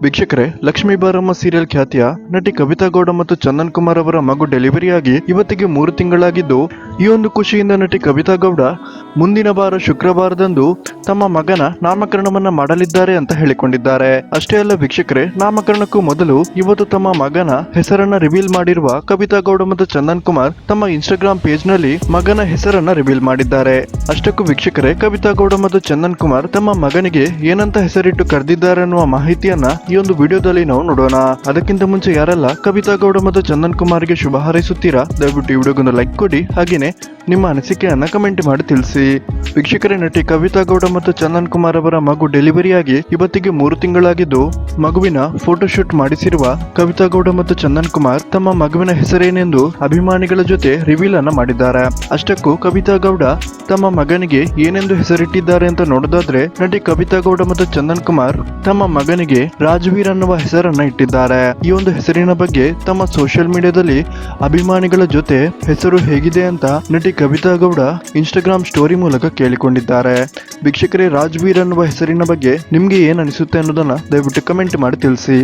ವೀಕ್ಷಕರೇ, ಲಕ್ಷ್ಮೀ ಬಾರಮ್ಮ ಸೀರಿಯಲ್ ಖ್ಯಾತಿಯ ನಟಿ ಕವಿತಾ ಗೌಡ ಮತ್ತು ಚಂದನ್ ಕುಮಾರ್ ಅವರ ಮಗು ಡೆಲಿವರಿಯಾಗಿ ಇವತ್ತಿಗೆ 3 ತಿಂಗಳಾಗಿದ್ದು, ಈ ಒಂದು ಖುಷಿಯಿಂದ ನಟಿ ಕವಿತಾ ಗೌಡ ಮುಂದಿನ ವಾರ ಶುಕ್ರವಾರದಂದು ತಮ್ಮ ಮಗನ ನಾಮಕರಣವನ್ನ ಮಾಡಲಿದ್ದಾರೆ ಅಂತ ಹೇಳಿಕೊಂಡಿದ್ದಾರೆ. ಅಷ್ಟೇ ಅಲ್ಲ ವೀಕ್ಷಕರೇ, ನಾಮಕರಣಕ್ಕೂ ಮೊದಲು ಇವತ್ತು ತಮ್ಮ ಮಗನ ಹೆಸರನ್ನ ರಿವೀಲ್ ಮಾಡಿರುವ ಕವಿತಾ ಗೌಡ ಮತ್ತು ಚಂದನ್ ಕುಮಾರ್ ತಮ್ಮ ಇನ್ಸ್ಟಾಗ್ರಾಮ್ ಪೇಜ್ ನಲ್ಲಿ ಮಗನ ಹೆಸರನ್ನ ರಿವೀಲ್ ಮಾಡಿದ್ದಾರೆ. ಅಷ್ಟಕ್ಕೂ ವೀಕ್ಷಕರೇ, ಕವಿತಾ ಗೌಡ ಮತ್ತು ಚಂದನ್ ಕುಮಾರ್ ತಮ್ಮ ಮಗನಿಗೆ ಏನಂತ ಹೆಸರಿಟ್ಟು ಕರೆದಿದ್ದಾರೆ ಅನ್ನುವ ಮಾಹಿತಿಯನ್ನ ಈ ಒಂದು ವಿಡಿಯೋದಲ್ಲಿ ನಾವು ನೋಡೋಣ. ಅದಕ್ಕಿಂತ ಮುಂಚೆ ಯಾರೆಲ್ಲ ಕವಿತಾ ಗೌಡ ಮತ್ತು ಚಂದನ್ ಕುಮಾರ್ಗೆ ಶುಭ ಹಾರೈಸುತ್ತೀರಾ, ದಯವಿಟ್ಟು ಈ ವಿಡಿಯೋಗೊಂದು ಲೈಕ್ ಕೊಡಿ, ಹಾಗೇನೆ ನಿಮ್ಮ ಅನಿಸಿಕೆಯನ್ನ ಕಮೆಂಟ್ ಮಾಡಿ ತಿಳಿಸಿ. ವೀಕ್ಷಕರೇ, ನಟಿ ಕವಿತಾ ಗೌಡ ಮತ್ತು ಚಂದನ್ ಕುಮಾರ್ ಅವರ ಮಗು ಡೆಲಿವರಿಯಾಗಿ ಇವತ್ತಿಗೆ 3 ತಿಂಗಳಾಗಿದ್ದು, ಮಗುವಿನ ಫೋಟೋಶೂಟ್ ಮಾಡಿಸಿರುವ ಕವಿತಾ ಗೌಡ ಮತ್ತು ಚಂದನ್ ಕುಮಾರ್ ತಮ್ಮ ಮಗುವಿನ ಹೆಸರೇನೆಂದು ಅಭಿಮಾನಿಗಳ ಜೊತೆ ರಿವೀಲ್ ಅನ್ನ ಮಾಡಿದ್ದಾರೆ. ಅಷ್ಟಕ್ಕೂ ಕವಿತಾ ಗೌಡ ತಮ್ಮ ಮಗನಿಗೆ ಏನೆಂದು ಹೆಸರಿಟ್ಟಿದ್ದಾರೆ ಅಂತ ನೋಡೋದಾದ್ರೆ, ನಟಿ ಕವಿತಾ ಗೌಡ ಮತ್ತು ಚಂದನ್ ಕುಮಾರ್ ತಮ್ಮ ಮಗನಿಗೆ ರಾಜವೀರ್ ಅನ್ನುವ ಹೆಸರನ್ನ ಇಟ್ಟಿದ್ದಾರೆ. ಈ ಒಂದು ಹೆಸರಿನ ಬಗ್ಗೆ ತಮ್ಮ ಸೋಷಿಯಲ್ ಮೀಡಿಯಾದಲ್ಲಿ ಅಭಿಮಾನಿಗಳ ಜೊತೆ ಹೆಸರು ಹೇಗಿದೆ ಅಂತ ನಟಿ ಕವಿತಾ ಗೌಡ ಇನ್ಸ್ಟಾಗ್ರಾಮ್ ಸ್ಟೋರಿ ಮೂಲಕ ಕೇಳಿಕೊಂಡಿದ್ದಾರೆ. ವೀಕ್ಷಕರೇ, ರಾಜವೀರ್ ಅನ್ನುವ ಹೆಸರಿನ ಬಗ್ಗೆ ನಿಮ್ಗೆ ಏನ್ ಅನಿಸುತ್ತೆ ಅನ್ನೋದನ್ನ ದಯವಿಟ್ಟು ಕಮೆಂಟ್ ಮಾಡಿ ತಿಳಿಸಿ.